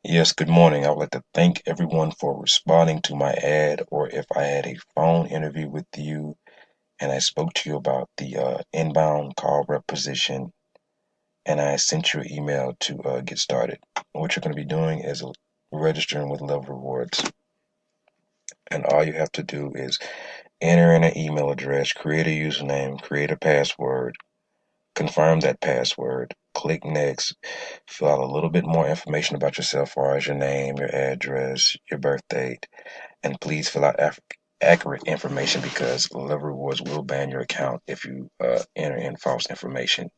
Yes, good morning. I would like to thank everyone for responding to my ad, or if I had a phone interview with you and I spoke to you about the inbound call rep position and I sent you an email to get started. What you're going to be doing is registering with Love Rewards. And all you have to do is enter in an email address, create a username, create a password, confirm that password, click next, fill out a little bit more information about yourself, as far as your name, your address, your birth date, and please fill out accurate information because Love Rewards will ban your account if you enter in false information,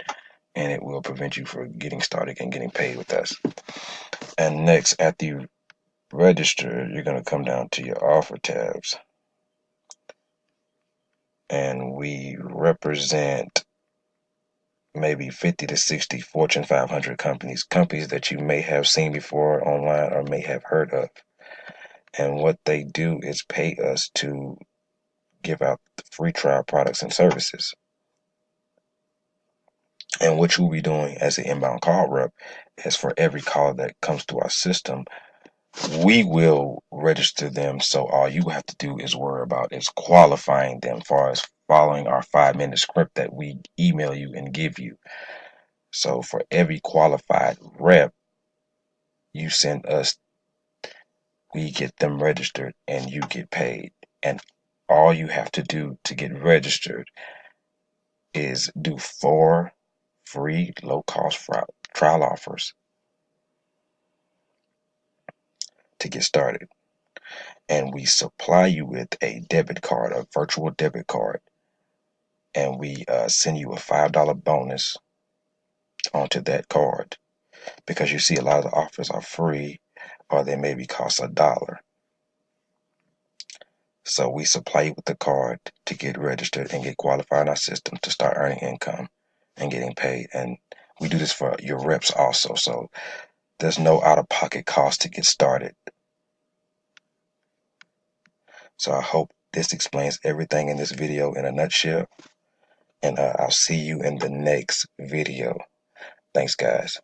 and it will prevent you from getting started and getting paid with us. And next, after you register, you're going to come down to your offer tabs, and we represent maybe 50 to 60 Fortune 500 companies that you may have seen before online or may have heard of. And what they do is pay us to give out free trial products and services. And what you'll be doing as an inbound call rep is for every call that comes to our system, we will register them. So all you have to do is worry about is qualifying them as far as following our 5-minute script that we email you and give you. So for every qualified rep you send us, we get them registered and you get paid. And all you have to do to get registered is do 4 free low cost trial offers to get started. And we supply you with a debit card, a virtual debit card, and we send you a $5 bonus onto that card because you see a lot of the offers are free or they maybe cost $1. So we supply you with the card to get registered and get qualified in our system to start earning income and getting paid. And we do this for your reps also. So there's no out of pocket cost to get started. So I hope this explains everything in this video in a nutshell. And I'll see you in the next video. Thanks, guys.